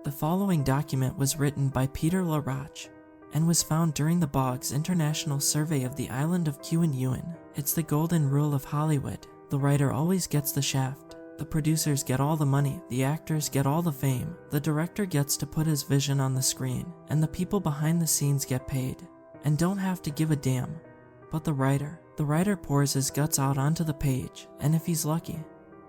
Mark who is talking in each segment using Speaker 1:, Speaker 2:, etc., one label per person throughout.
Speaker 1: The following document was written by Peter Laroche and was found during the Boggs International Survey of the island of Ewan. It's the golden rule of Hollywood. The writer always gets the shaft. The producers get all the money, the actors get all the fame, the director gets to put his vision on the screen, and the people behind the scenes get paid and don't have to give a damn. But the writer pours his guts out onto the page, and if he's lucky,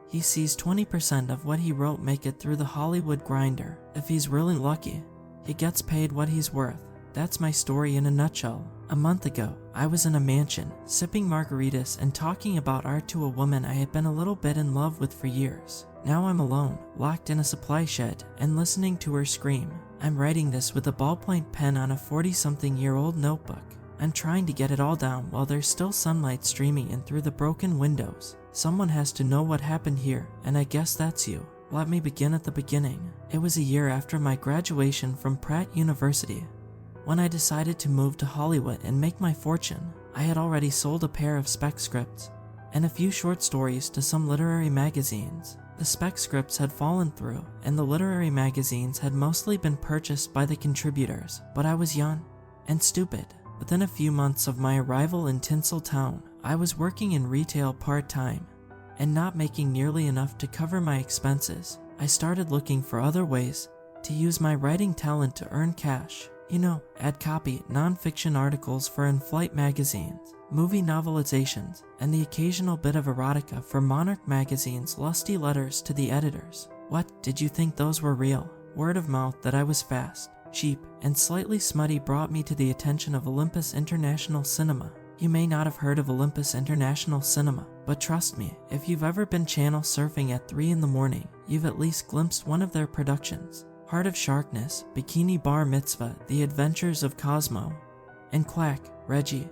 Speaker 1: he sees 20% of what he wrote make it through the Hollywood grinder. If he's really lucky, he gets paid what he's worth. That's my story in a nutshell. A month ago, I was in a mansion, sipping margaritas and talking about art to a woman I had been a little bit in love with for years. Now I'm alone, locked in a supply shed, and listening to her scream. I'm writing this with a ballpoint pen on a 40-something-year-old notebook. I'm trying to get it all down while there's still sunlight streaming in through the broken windows. Someone has to know what happened here, and I guess that's you. Let me begin at the beginning. It was a year after my graduation from Pratt University, when I decided to move to Hollywood and make my fortune. I had already sold a pair of spec scripts and a few short stories to some literary magazines. The spec scripts had fallen through, and the literary magazines had mostly been purchased by the contributors, but I was young and stupid. Within a few months of my arrival in Tinseltown, I was working in retail part-time and not making nearly enough to cover my expenses. I started looking for other ways to use my writing talent to earn cash. Add copy, non-fiction articles for in-flight magazines, movie novelizations, and the occasional bit of erotica for Monarch magazine's lusty letters to the editors. What, did you think those were real? Word of mouth that I was fast, cheap, and slightly smutty brought me to the attention of Olympus International Cinema. You may not have heard of Olympus International Cinema, but trust me, if you've ever been channel surfing at 3 in the morning, you've at least glimpsed one of their productions. Heart of Sharkness, Bikini Bar Mitzvah, The Adventures of Cosmo, and Quack, Reggie,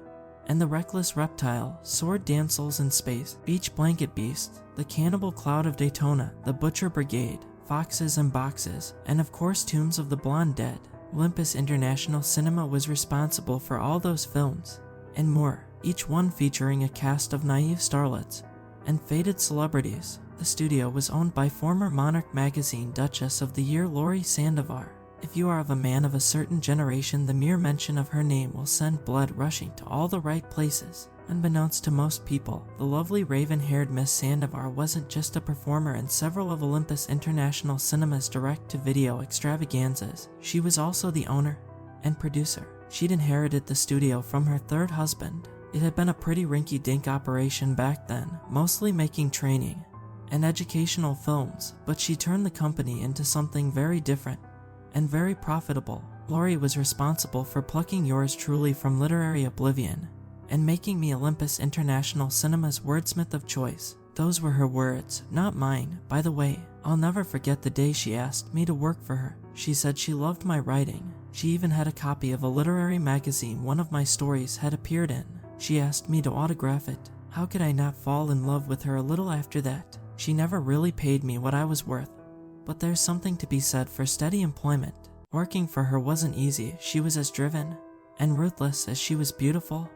Speaker 1: and the Reckless Reptile, Sword Damsels in Space, Beach Blanket Beast, The Cannibal Cloud of Daytona, The Butcher Brigade, Foxes and Boxes, and of course Tombs of the Blonde Dead. Olympus International Cinema was responsible for all those films, and more, each one featuring a cast of naive starlets and faded celebrities. The studio was owned by former Monarch magazine Duchess of the Year Laurie Sandoval. If you are of a man of a certain generation, the mere mention of her name will send blood rushing to all the right places. Unbeknownst to most people, the lovely raven-haired Miss Sandoval wasn't just a performer in several of Olympus International Cinema's direct-to-video extravaganzas. She was also the owner and producer. She'd inherited the studio from her third husband. It had been a pretty rinky-dink operation back then, mostly making training and educational films, but she turned the company into something very different and very profitable. Laurie was responsible for plucking yours truly from literary oblivion and making me Olympus International Cinema's wordsmith of choice. Those were her words, not mine. By the way, I'll never forget the day she asked me to work for her. She said she loved my writing. She even had a copy of a literary magazine one of my stories had appeared in. She asked me to autograph it. How could I not fall in love with her a little after that? She never really paid me what I was worth, but there's something to be said for steady employment. Working for her wasn't easy. She was as driven and ruthless as she was beautiful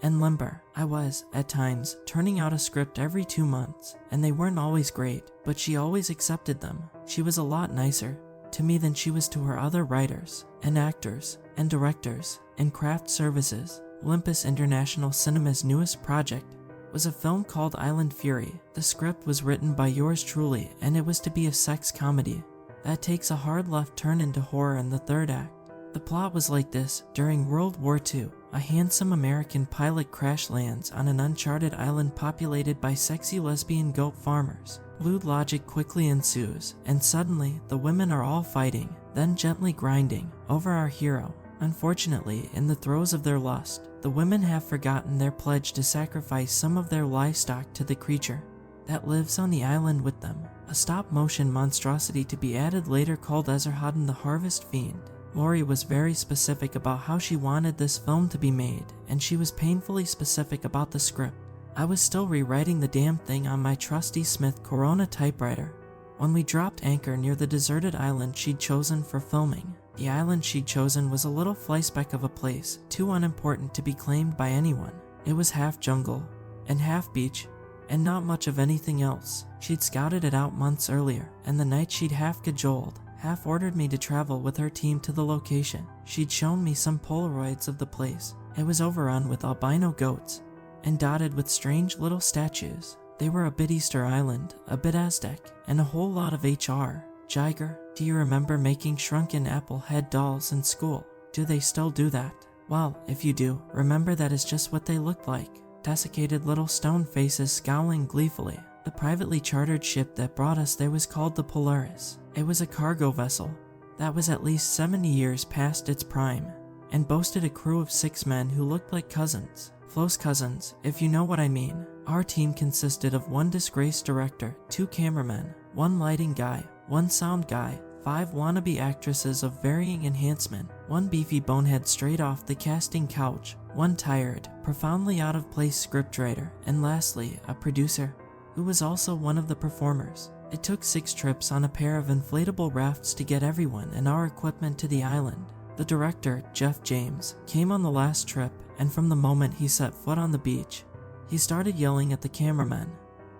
Speaker 1: and limber. I was, at times, turning out a script every 2 months, and they weren't always great, but she always accepted them. She was a lot nicer to me than she was to her other writers and actors and directors and craft services. Olympus International Cinema's newest project was a film called Island Fury. The script was written by yours truly, and it was to be a sex comedy that takes a hard left turn into horror in the third act. The plot was like this. During World War II, a handsome American pilot crash lands on an uncharted island populated by sexy lesbian goat farmers. Lewd logic quickly ensues, and suddenly the women are all fighting, then gently grinding over our hero. Unfortunately, in the throes of their lust, the women have forgotten their pledge to sacrifice some of their livestock to the creature that lives on the island with them, a stop-motion monstrosity to be added later called Ezerhaddon the Harvest Fiend. Laurie was very specific about how she wanted this film to be made, and she was painfully specific about the script. I was still rewriting the damn thing on my trusty Smith Corona typewriter when we dropped anchor near the deserted island she'd chosen for filming. The island she'd chosen was a little flyspeck of a place, too unimportant to be claimed by anyone. It was half jungle and half beach, and not much of anything else. She'd scouted it out months earlier, and the night she'd half cajoled, half ordered me to travel with her team to the location. She'd shown me some Polaroids of the place. It was overrun with albino goats and dotted with strange little statues. They were a bit Easter Island, a bit Aztec, and a whole lot of HR. Jiger, do you remember making shrunken apple head dolls in school? Do they still do that? Well, if you do, remember that is just what they looked like. Desiccated little stone faces scowling gleefully. The privately chartered ship that brought us there was called the Polaris. It was a cargo vessel that was at least 70 years past its prime, and boasted a crew of 6 men who looked like cousins. Close cousins, if you know what I mean. Our team consisted of 1 disgraced director, 2 cameramen, 1 lighting guy, 1 sound guy, 5 wannabe actresses of varying enhancement, 1 beefy bonehead straight off the casting couch, 1 tired, profoundly out of place scriptwriter, and lastly, a producer, who was also one of the performers. It took 6 trips on a pair of inflatable rafts to get everyone and our equipment to the island. The director, Jeff James, came on the last trip, and from the moment he set foot on the beach, he started yelling at the cameramen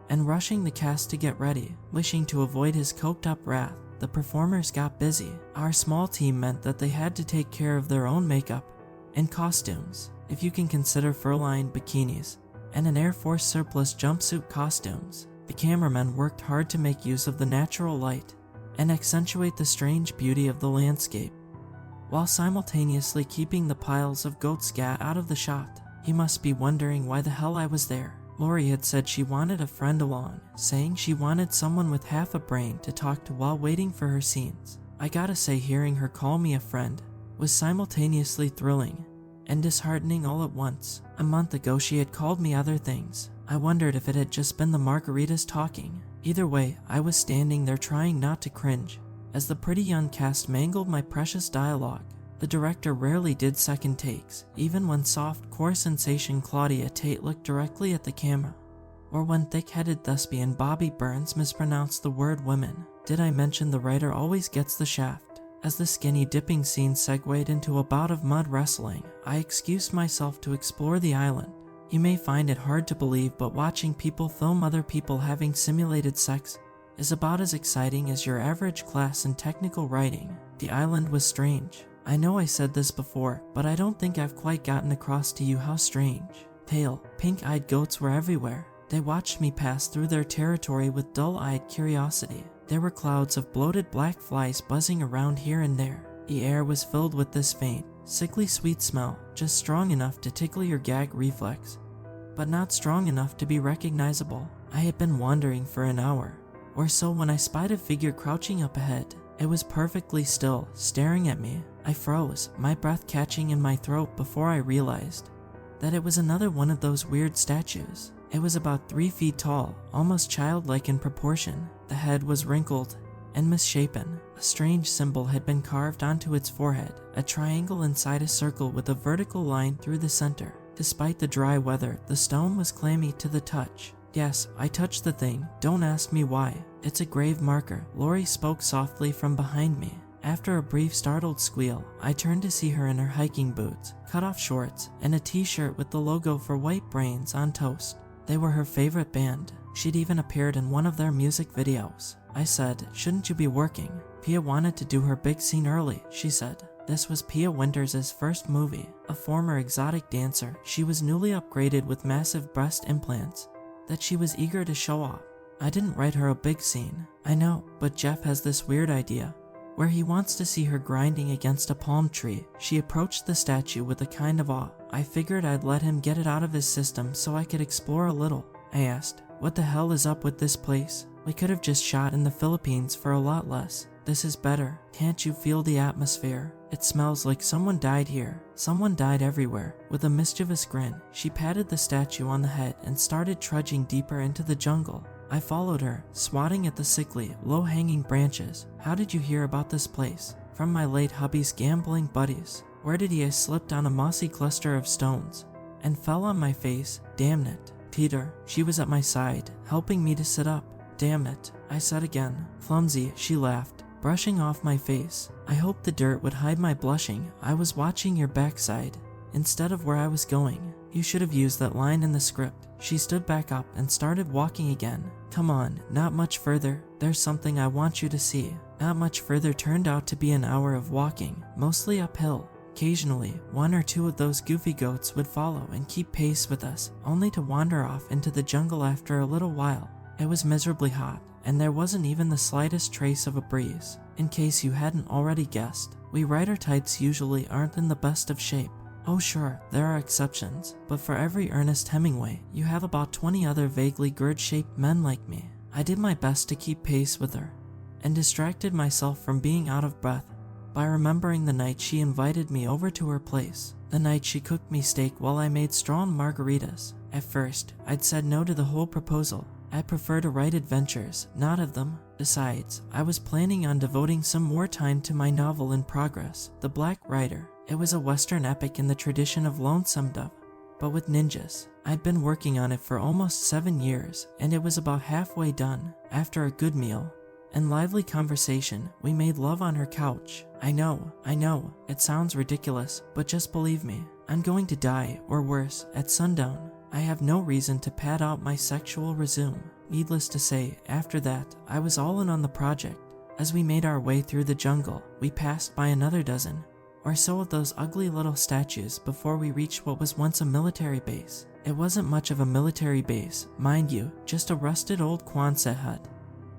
Speaker 1: and rushing the cast to get ready. Wishing to avoid his coked-up wrath, the performers got busy. Our small team meant that they had to take care of their own makeup and costumes, if you can consider fur-lined bikinis and an Air Force surplus jumpsuit costumes. The cameramen worked hard to make use of the natural light and accentuate the strange beauty of the landscape, while simultaneously keeping the piles of goat scat out of the shot. He must be wondering why the hell I was there. Lori had said she wanted a friend along, saying she wanted someone with half a brain to talk to while waiting for her scenes. I gotta say, hearing her call me a friend was simultaneously thrilling and disheartening all at once. A month ago she had called me other things. I wondered if it had just been the margaritas talking. Either way, I was standing there trying not to cringe as the pretty young cast mangled my precious dialogue. The director rarely did second takes, even when soft core sensation Claudia Tate looked directly at the camera, or when thick-headed thespian Bobby Burns mispronounced the word women. Did I mention the writer always gets the shaft? As the skinny dipping scene segued into a bout of mud wrestling, I excused myself to explore the island. You may find it hard to believe, but watching people film other people having simulated sex is about as exciting as your average class in technical writing. The island was strange. I know I said this before, but I don't think I've quite gotten across to you how strange. Pale, pink-eyed goats were everywhere. They watched me pass through their territory with dull-eyed curiosity. There were clouds of bloated black flies buzzing around here and there. The air was filled with this faint, sickly sweet smell, just strong enough to tickle your gag reflex, but not strong enough to be recognizable. I had been wandering for an hour or so when I spied a figure crouching up ahead. It was perfectly still, staring at me. I froze, my breath catching in my throat before I realized that it was another one of those weird statues. It was about 3 feet tall, almost childlike in proportion. The head was wrinkled and misshapen. A strange symbol had been carved onto its forehead, a triangle inside a circle with a vertical line through the center. Despite the dry weather, the stone was clammy to the touch. Yes, I touched the thing. Don't ask me why. It's a grave marker. Lori spoke softly from behind me. After a brief startled squeal, I turned to see her in her hiking boots, cut-off shorts, and a t-shirt with the logo for White Brains on toast. They were her favorite band. She'd even appeared in one of their music videos. I said, "Shouldn't you be working?" Pia wanted to do her big scene early, she said. This was Pia Winters' first movie. A former exotic dancer, she was newly upgraded with massive breast implants that she was eager to show off. I didn't write her a big scene. I know, but Jeff has this weird idea where he wants to see her grinding against a palm tree. She approached the statue with a kind of awe. I figured I'd let him get it out of his system so I could explore a little. I asked, "What the hell is up with this place? We could have just shot in the Philippines for a lot less. This is better. Can't you feel the atmosphere? It smells like someone died here. Someone died everywhere." With a mischievous grin, she patted the statue on the head and started trudging deeper into the jungle. I followed her, swatting at the sickly, low-hanging branches. "How did you hear about this place?" "From my late hubby's gambling buddies." "Where did he?" I slipped on a mossy cluster of stones and fell on my face. "Damn it." Peter, she was at my side, helping me to sit up. "Damn it," I said again. "Clumsy," she laughed, brushing off my face. I hoped the dirt would hide my blushing. "I was watching your backside instead of where I was going." You should have used that line in the script. She stood back up and started walking again. Come on, not much further. There's something I want you to see. Not much further turned out to be an hour of walking, mostly uphill. Occasionally, one or two of those goofy goats would follow and keep pace with us, only to wander off into the jungle after a little while. It was miserably hot, and there wasn't even the slightest trace of a breeze. In case you hadn't already guessed, we rider types usually aren't in the best of shape. Oh sure, there are exceptions, but for every Ernest Hemingway, you have about 20 other vaguely gourd-shaped men like me. I did my best to keep pace with her, and distracted myself from being out of breath by remembering the night she invited me over to her place. The night she cooked me steak while I made strong margaritas. At first, I'd said no to the whole proposal. I prefer to write adventures, not of them. Besides, I was planning on devoting some more time to my novel in progress, The Black Rider. It was a Western epic in the tradition of Lonesome Dove, but with ninjas. I'd been working on it for almost 7 years, and it was about halfway done. After a good meal and lively conversation, we made love on her couch. I know, it sounds ridiculous, but just believe me, I'm going to die, or worse, at sundown. I have no reason to pad out my sexual resume. Needless to say, after that, I was all in on the project. As we made our way through the jungle, we passed by another dozen or so of those ugly little statues before we reached what was once a military base. It wasn't much of a military base, mind you, just a rusted old Quonset hut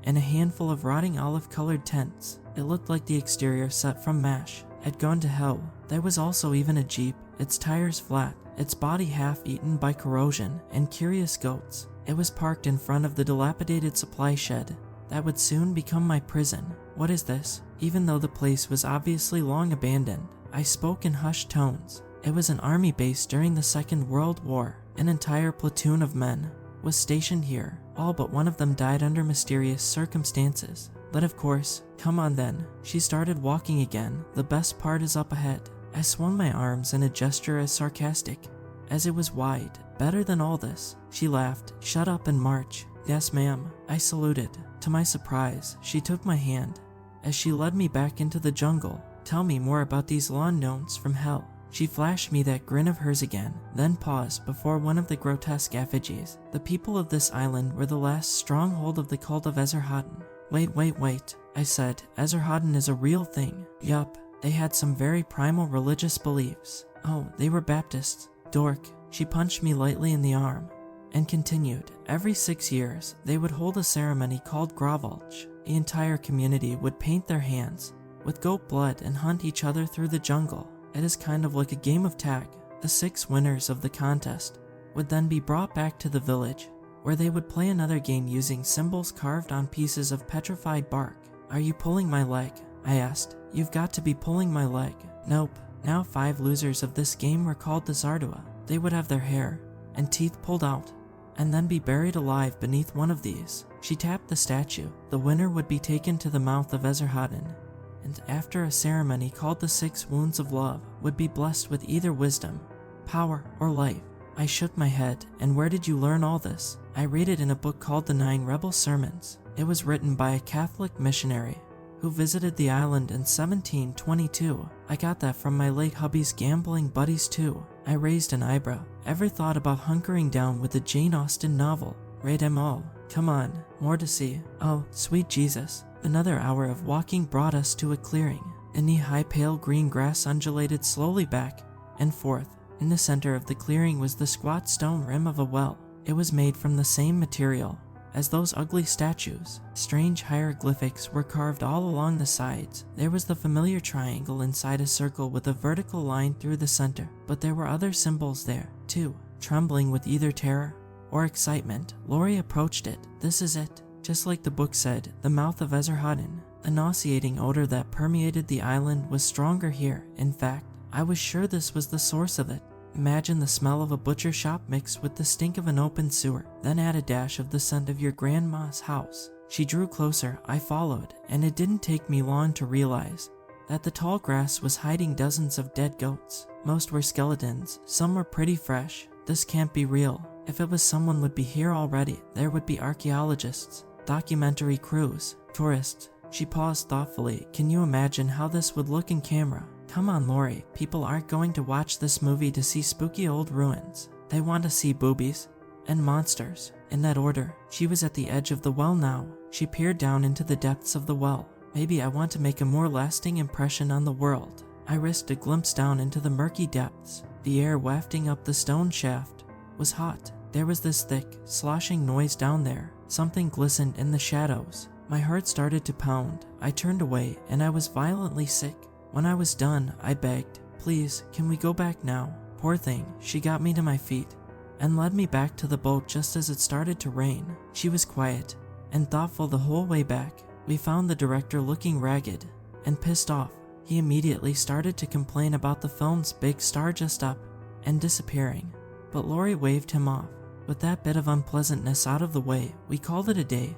Speaker 1: and a handful of rotting olive-colored tents. It looked like the exterior set from MASH had gone to hell. There was also even a jeep, its tires flat, its body half-eaten by corrosion and curious goats. It was parked in front of the dilapidated supply shed that would soon become my prison. What is this? Even though the place was obviously long abandoned, I spoke in hushed tones. It was an army base during the Second World War. An entire platoon of men was stationed here. All but one of them died under mysterious circumstances. But of course, come on then. She started walking again. The best part is up ahead. I swung my arms in a gesture as sarcastic as it was wide. Better than all this. She laughed. Shut up and march. Yes, ma'am. I saluted. To my surprise, she took my hand as she led me back into the jungle. Tell me more about these lawn gnomes from hell. She flashed me that grin of hers again, then paused before one of the grotesque effigies. The people of this island were the last stronghold of the cult of Esarhaddon. Wait, I said. Esarhaddon is a real thing. Yup, they had some very primal religious beliefs. Oh, they were Baptists. Dork. She punched me lightly in the arm and continued. Every 6 years, they would hold a ceremony called Gravulch. The entire community would paint their hands with goat blood and hunt each other through the jungle. It is kind of like a game of tag. The 6 winners of the contest would then be brought back to the village, where they would play another game using symbols carved on pieces of petrified bark. Are you pulling my leg? I asked. You've got to be pulling my leg. Nope. Now 5 losers of this game were called the Zardua. They would have their hair and teeth pulled out, and then be buried alive beneath one of these. She tapped the statue. The winner would be taken to the mouth of Esarhaddon, and after a ceremony called the 6 Wounds of Love, would be blessed with either wisdom, power, or life. I shook my head. And where did you learn all this? I read it in a book called The 9 Rebel Sermons. It was written by a Catholic missionary who visited the island in 1722. I got that from my late hubby's gambling buddies too. I raised an eyebrow. Ever thought about hunkering down with a Jane Austen novel? Read them all. Come on, more to see. Oh, sweet Jesus. Another hour of walking brought us to a clearing. The knee-high pale green grass undulated slowly back and forth. In the center of the clearing was the squat stone rim of a well. It was made from the same material as those ugly statues. Strange hieroglyphics were carved all along the sides. There was the familiar triangle inside a circle with a vertical line through the center, but there were other symbols there, too. Trembling with either terror or excitement, Lori approached it. This is it. Just like the book said, the mouth of Esarhaddon. The nauseating odor that permeated the island was stronger here. In fact, I was sure this was the source of it. Imagine the smell of a butcher shop mixed with the stink of an open sewer, then add a dash of the scent of your grandma's house. She drew closer, I followed, and it didn't take me long to realize that the tall grass was hiding dozens of dead goats. Most were skeletons, some were pretty fresh. This can't be real. If it was, someone would be here already. There would be archaeologists, documentary crews, tourists. She paused thoughtfully. Can you imagine how this would look in camera? Come on, Lori, people aren't going to watch this movie to see spooky old ruins. They want to see boobies and monsters, in that order. She was at the edge of the well now. She peered down into the depths of the well. Maybe I want to make a more lasting impression on the world. I risked a glimpse down into the murky depths. The air wafting up the stone shaft was hot. There was this thick, sloshing noise down there. Something glistened in the shadows. My heart started to pound. I turned away, and I was violently sick. When I was done, I begged, "Please, can we go back now?" Poor thing, she got me to my feet and led me back to the boat just as it started to rain. She was quiet and thoughtful the whole way back. We found the director looking ragged and pissed off. He immediately started to complain about the film's big star just up and disappearing, but Lori waved him off. With that bit of unpleasantness out of the way, we called it a day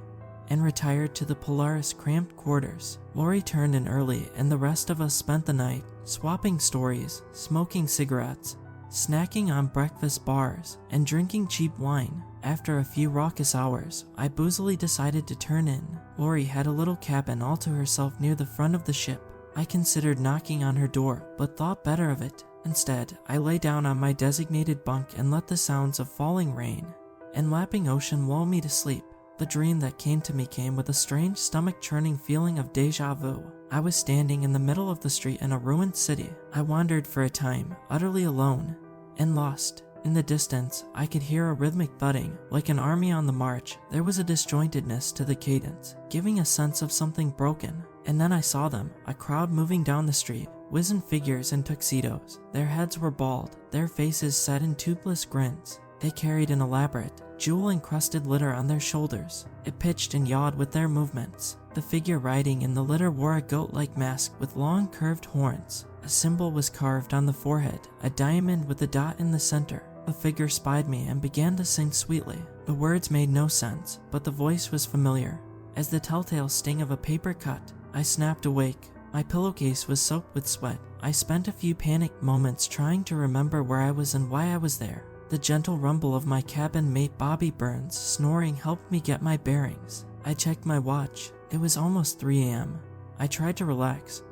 Speaker 1: and retired to the Polaris cramped quarters. Lori turned in early, and the rest of us spent the night swapping stories, smoking cigarettes, snacking on breakfast bars, and drinking cheap wine. After a few raucous hours, I boozily decided to turn in. Lori had a little cabin all to herself near the front of the ship. I considered knocking on her door, but thought better of it. Instead, I lay down on my designated bunk and let the sounds of falling rain and lapping ocean lull me to sleep. The dream that came to me came with a strange stomach-churning feeling of déjà vu. I was standing in the middle of the street in a ruined city. I wandered for a time, utterly alone and lost. In the distance, I could hear a rhythmic thudding, like an army on the march. There was a disjointedness to the cadence, giving a sense of something broken. And then I saw them, a crowd moving down the street, wizened figures in tuxedos. Their heads were bald, their faces set in toothless grins. They carried an elaborate, jewel-encrusted litter on their shoulders. It pitched and yawed with their movements. The figure riding in the litter wore a goat-like mask with long curved horns. A symbol was carved on the forehead, a diamond with a dot in the center. The figure spied me and began to sing sweetly. The words made no sense, but the voice was familiar, as the telltale sting of a paper cut. I snapped awake. My pillowcase was soaked with sweat. I spent a few panicked moments trying to remember where I was and why I was there. The gentle rumble of my cabin mate Bobby Burns' snoring helped me get my bearings. I checked my watch. It was almost 3 a.m. I tried to relax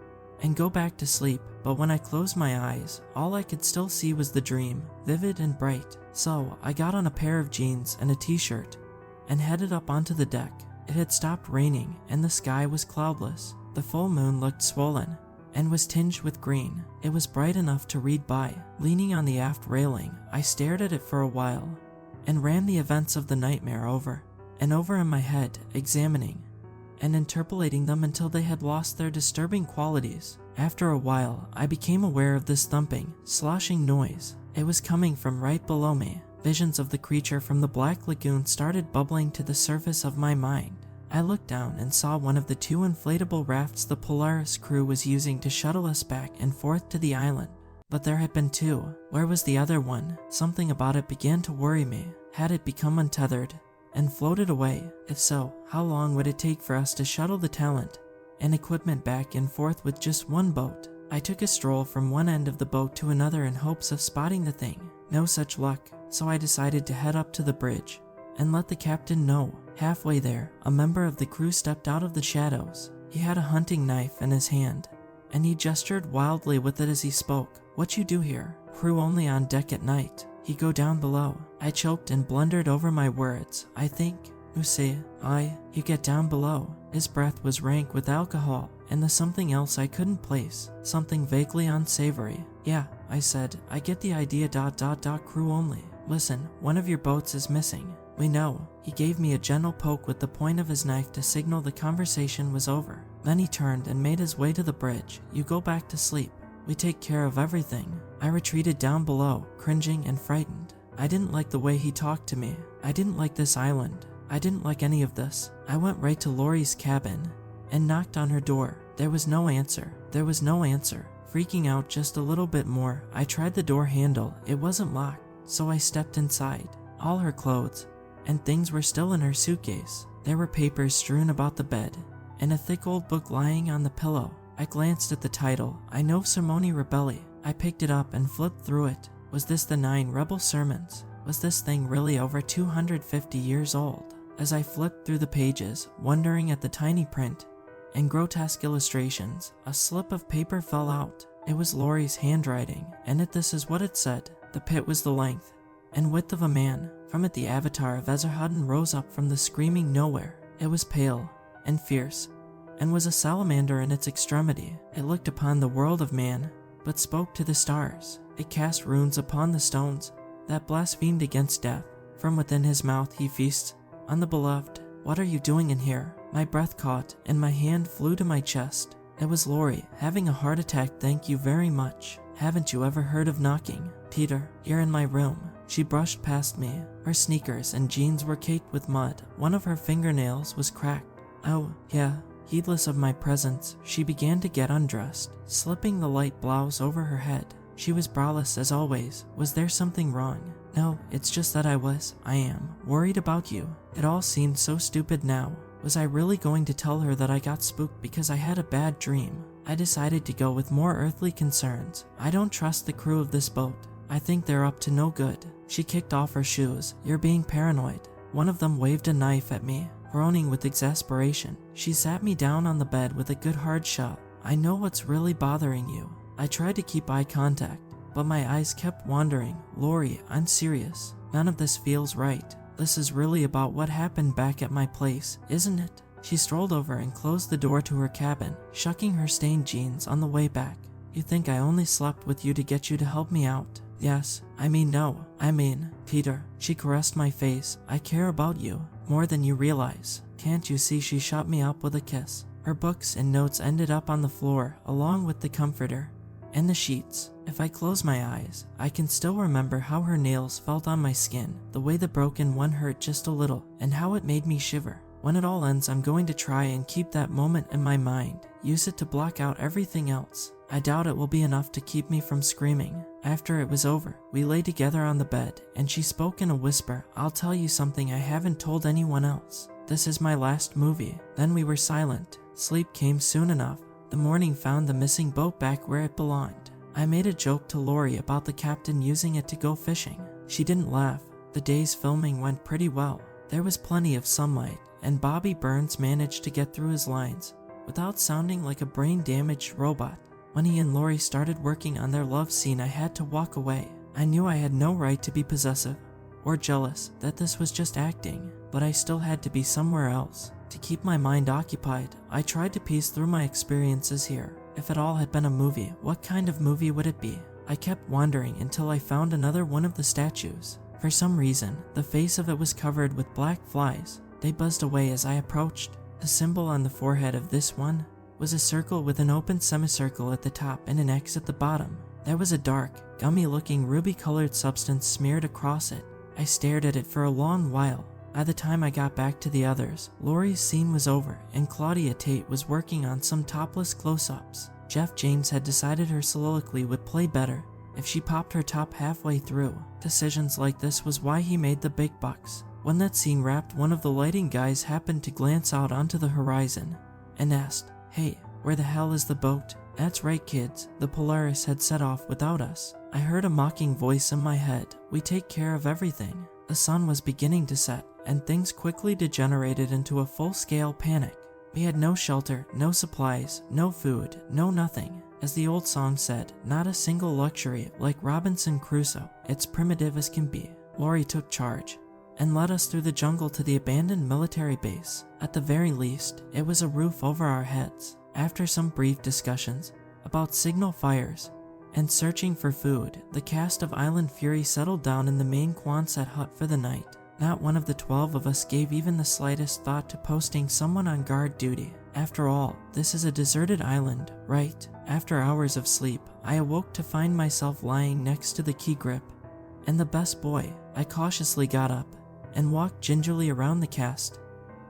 Speaker 1: and go back to sleep, but when I closed my eyes, all I could still see was the dream, vivid and bright. So I got on a pair of jeans and a t-shirt and headed up onto the deck. It had stopped raining and the sky was cloudless. The full moon looked swollen and was tinged with green. It was bright enough to read by. Leaning on the aft railing, I stared at it for a while and ran the events of the nightmare over and over in my head, examining and interpolating them until they had lost their disturbing qualities. After a while, I became aware of this thumping, sloshing noise. It was coming from right below me. Visions of the creature from the Black Lagoon started bubbling to the surface of my mind. I looked down and saw one of the 2 inflatable rafts the Polaris crew was using to shuttle us back and forth to the island. But there had been 2. Where was the other one? Something about it began to worry me. Had it become untethered and floated away? If so, how long would it take for us to shuttle the talent and equipment back and forth with just one boat? I took a stroll from one end of the boat to another in hopes of spotting the thing. No such luck, so I decided to head up to the bridge and let the captain know. Halfway there, a member of the crew stepped out of the shadows. He had a hunting knife in his hand, and he gestured wildly with it as he spoke. "What you do here? Crew only on deck at night. He go down below." I choked and blundered over my words. "I think, you see, you get down below." His breath was rank with alcohol, and the something else I couldn't place, something vaguely unsavory. "Yeah," I said, "I get the idea. Crew only. Listen, one of your boats is missing." "We know." He gave me a gentle poke with the point of his knife to signal the conversation was over. Then he turned and made his way to the bridge. "You go back to sleep. We take care of everything." I retreated down below, cringing and frightened. I didn't like the way he talked to me. I didn't like this island. I didn't like any of this. I went right to Lori's cabin and knocked on her door. There was no answer. Freaking out just a little bit more, I tried the door handle. It wasn't locked, so I stepped inside. All her clothes and things were still in her suitcase. There were papers strewn about the bed and a thick old book lying on the pillow. I glanced at the title, I Know Sermoni Rebelli. I picked it up and flipped through it. Was this the 9 rebel sermons? Was this thing really over 250 years old? As I flipped through the pages, wondering at the tiny print and grotesque illustrations, a slip of paper fell out. It was Lori's handwriting, and this is what it said. "The pit was the length and width of a man. From it the avatar of Ezarhaddon rose up from the screaming nowhere. It was pale and fierce, and was a salamander in its extremity. It looked upon the world of man, but spoke to the stars. It cast runes upon the stones that blasphemed against death. From within his mouth he feasts on the beloved. What are you doing in here? My breath caught, and my hand flew to my chest. It was Lori, having a heart attack. Thank you very much. Haven't you ever heard of knocking? Peter, you're in my room. She brushed past me. Her sneakers and jeans were caked with mud. One of her fingernails was cracked. Oh, yeah. Heedless of my presence, she began to get undressed, slipping the light blouse over her head. She was braless as always. Was there something wrong? No, it's just that I am worried about you. It all seemed so stupid now. Was I really going to tell her that I got spooked because I had a bad dream? I decided to go with more earthly concerns. I don't trust the crew of this boat. I think they're up to no good. She kicked off her shoes. You're being paranoid. One of them waved a knife at me, groaning with exasperation. She sat me down on the bed with a good hard shot. I know what's really bothering you. I tried to keep eye contact, but my eyes kept wandering. Lori, I'm serious. None of this feels right. This is really about what happened back at my place, isn't it? She strolled over and closed the door to her cabin, shucking her stained jeans on the way back. You think I only slept with you to get you to help me out? Yes. No. Peter. She caressed my face. I care about you more than you realize. Can't you see? She shut me up with a kiss. Her books and notes ended up on the floor, along with the comforter and the sheets. If I close my eyes, I can still remember how her nails felt on my skin, the way the broken one hurt just a little, and how it made me shiver. When it all ends, I'm going to try and keep that moment in my mind, use it to block out everything else. I doubt it will be enough to keep me from screaming. After it was over, we lay together on the bed, and she spoke in a whisper. I'll tell you something I haven't told anyone else. This is my last movie. Then we were silent. Sleep came soon enough. The morning found the missing boat back where it belonged. I made a joke to Lori about the captain using it to go fishing. She didn't laugh. The day's filming went pretty well. There was plenty of sunlight, and Bobby Burns managed to get through his lines without sounding like a brain-damaged robot. When he and Lori started working on their love scene, I had to walk away. I knew I had no right to be possessive or jealous, that this was just acting, but I still had to be somewhere else. To keep my mind occupied, I tried to piece through my experiences here. If it all had been a movie, what kind of movie would it be? I kept wandering until I found another one of the statues. For some reason, the face of it was covered with black flies. They buzzed away as I approached. The symbol on the forehead of this one was a circle with an open semicircle at the top and an X at the bottom. There was a dark, gummy-looking ruby-colored substance smeared across it. I stared at it for a long while. By the time I got back to the others, Lori's scene was over, and Claudia Tate was working on some topless close-ups. Jeff James had decided her soliloquy would play better if she popped her top halfway through. Decisions like this was why he made the big bucks. When that scene wrapped, one of the lighting guys happened to glance out onto the horizon and asked, "Hey, where the hell is the boat?" "That's right, kids, the Polaris had set off without us." I heard a mocking voice in my head. "We take care of everything." The sun was beginning to set, and things quickly degenerated into a full-scale panic. We had no shelter, no supplies, no food, no nothing. As the old song said, not a single luxury, like Robinson Crusoe. It's primitive as can be. Lori took charge and led us through the jungle to the abandoned military base. At the very least, it was a roof over our heads. After some brief discussions about signal fires and searching for food, the cast of Island Fury settled down in the main Quonset hut for the night. Not one of the 12 of us gave even the slightest thought to posting someone on guard duty. After all, this is a deserted island, right? After hours of sleep, I awoke to find myself lying next to the key grip and the best boy. I cautiously got up and walked gingerly around the cast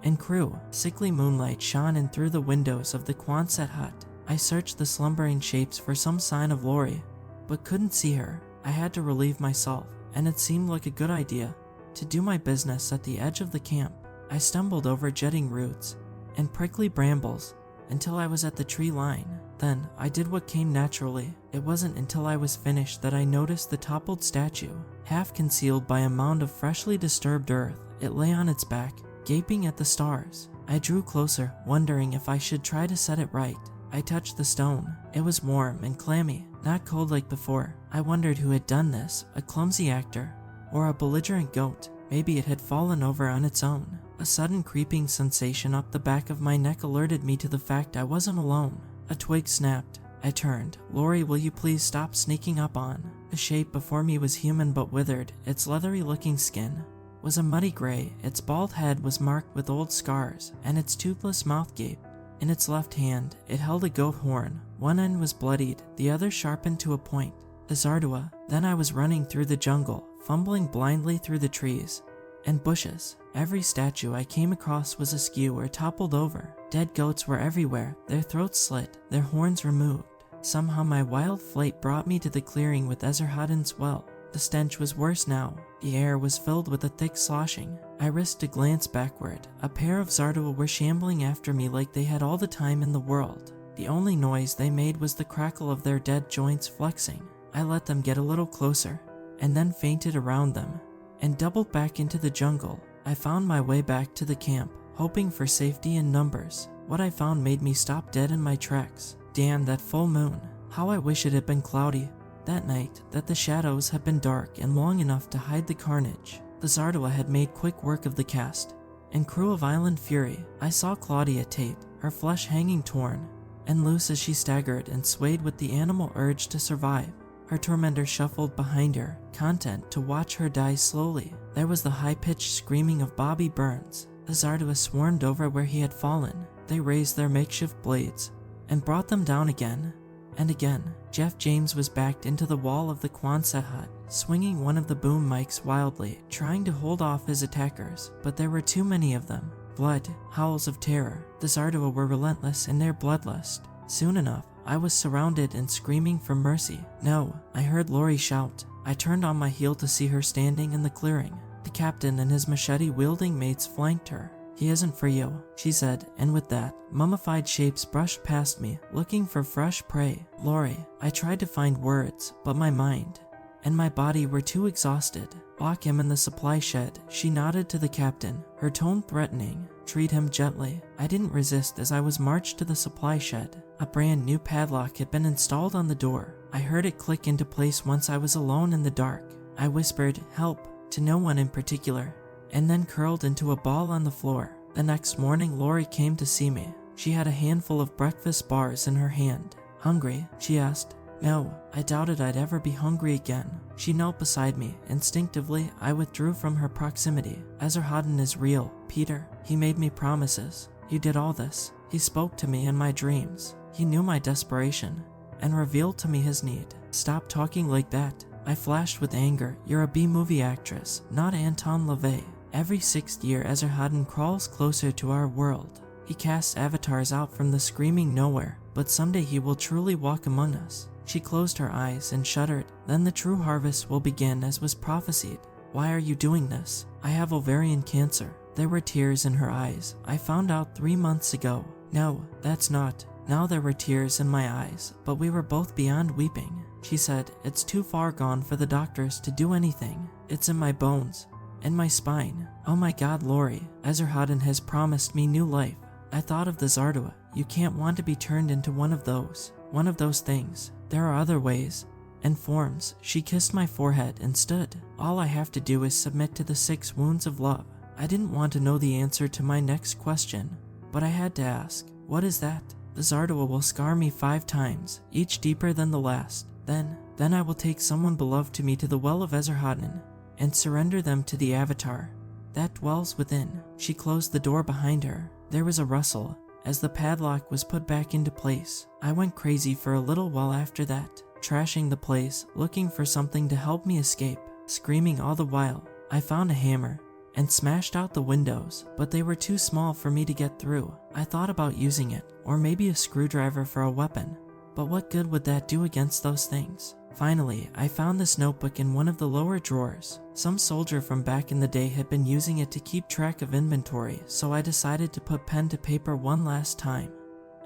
Speaker 1: and crew. Sickly moonlight shone in through the windows of the Quonset hut. I searched the slumbering shapes for some sign of Lori, but couldn't see her. I had to relieve myself, and it seemed like a good idea to do my business at the edge of the camp. I stumbled over jetting roots and prickly brambles until I was at the tree line. Then I did what came naturally. It wasn't until I was finished that I noticed the toppled statue. Half concealed by a mound of freshly disturbed earth, it lay on its back, gaping at the stars. I drew closer, wondering if I should try to set it right. I touched the stone. It was warm and clammy, not cold like before. I wondered who had done this, a clumsy actor or a belligerent goat. Maybe it had fallen over on its own. A sudden creeping sensation up the back of my neck alerted me to the fact I wasn't alone. A twig snapped. I turned. "Lori, will you please stop sneaking up on?" The shape before me was human but withered. Its leathery-looking skin was a muddy gray, its bald head was marked with old scars, and its toothless mouth gaped. In its left hand, it held a goat horn. One end was bloodied, the other sharpened to a point. The Zardua. Then I was running through the jungle, fumbling blindly through the trees and bushes. Every statue I came across was askew or toppled over. Dead goats were everywhere, their throats slit, their horns removed. Somehow my wild flight brought me to the clearing with Esarhaddon's well. The stench was worse now. The air was filled with a thick sloshing. I risked a glance backward. A pair of Zardua were shambling after me like they had all the time in the world. The only noise they made was the crackle of their dead joints flexing. I let them get a little closer, and then feinted around them, and doubled back into the jungle. I found my way back to the camp, hoping for safety in numbers. What I found made me stop dead in my tracks. Damn, that full moon. How I wish it had been cloudy that night, that the shadows had been dark and long enough to hide the carnage. The Zardua had made quick work of the cast and crew of Island Fury. I saw Claudia tape, her flesh hanging torn and loose as she staggered and swayed with the animal urge to survive. Her tormentor shuffled behind her, content to watch her die slowly. There was the high-pitched screaming of Bobby Burns. The Zardua swarmed over where he had fallen. They raised their makeshift blades and brought them down again and again. Jeff James was backed into the wall of the Quonset hut, swinging one of the boom mics wildly, trying to hold off his attackers, but there were too many of them. Blood, howls of terror. The Zardua were relentless in their bloodlust. Soon enough, I was surrounded and screaming for mercy. "No," I heard Lori shout. I turned on my heel to see her standing in the clearing. The captain and his machete-wielding mates flanked her. "He isn't for you," she said, and with that, mummified shapes brushed past me, looking for fresh prey. "Lori," I tried to find words, but my mind and my body were too exhausted. "Lock him in the supply shed," she nodded to the captain, her tone threatening. "Treat him gently." I didn't resist as I was marched to the supply shed. A brand new padlock had been installed on the door. I heard it click into place once I was alone in the dark. I whispered, "Help," to no one in particular, and then curled into a ball on the floor. The next morning, Lori came to see me. She had a handful of breakfast bars in her hand. "Hungry?" she asked. No, I doubted I'd ever be hungry again. She knelt beside me. Instinctively, I withdrew from her proximity. Esarhaddon is real, Peter. He made me promises. You did all this. He spoke to me in my dreams. He knew my desperation and revealed to me his need. Stop talking like that. I flashed with anger. You're a B-movie actress, not Anton LaVey. Every 6th year, Esarhaddon crawls closer to our world. He casts avatars out from the screaming nowhere, but someday he will truly walk among us. She closed her eyes and shuddered. Then the true harvest will begin as was prophesied. Why are you doing this? I have ovarian cancer. There were tears in her eyes. I found out 3 months ago. No, that's not. Now there were tears in my eyes, but we were both beyond weeping. She said, it's too far gone for the doctors to do anything. It's in my bones, in my spine. Oh my God, Lori, Esarhaddon has promised me new life. I thought of the Zardua. You can't want to be turned into one of those things. There are other ways and forms. She kissed my forehead and stood. All I have to do is submit to the 6 wounds of love. I didn't want to know the answer to my next question, but I had to ask, what is that? The Zardua will scar me 5 times, each deeper than the last. Then I will take someone beloved to me to the well of Esarhaddon and surrender them to the Avatar that dwells within. She closed the door behind her. There was a rustle as the padlock was put back into place. I went crazy for a little while after that, trashing the place, looking for something to help me escape, screaming all the while. I found a hammer and smashed out the windows, but they were too small for me to get through. I thought about using it, or maybe a screwdriver for a weapon, but what good would that do against those things? Finally, I found this notebook in one of the lower drawers. Some soldier from back in the day had been using it to keep track of inventory, so I decided to put pen to paper one last time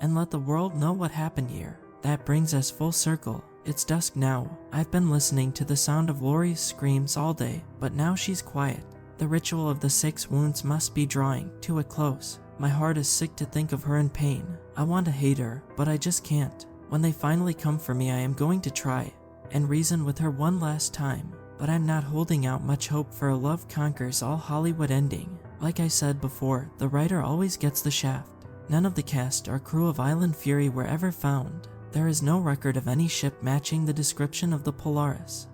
Speaker 1: and let the world know what happened here. That brings us full circle. It's dusk now. I've been listening to the sound of Lori's screams all day, but now she's quiet. The ritual of the 6 wounds must be drawing to a close. My heart is sick to think of her in pain. I want to hate her, but I just can't. When they finally come for me, I am going to try and reason with her one last time. but I'm not holding out much hope for a love conquers all Hollywood ending. Like I said before, the writer always gets the shaft. None of the cast or crew of Island Fury were ever found. There is no record of any ship matching the description of the Polaris.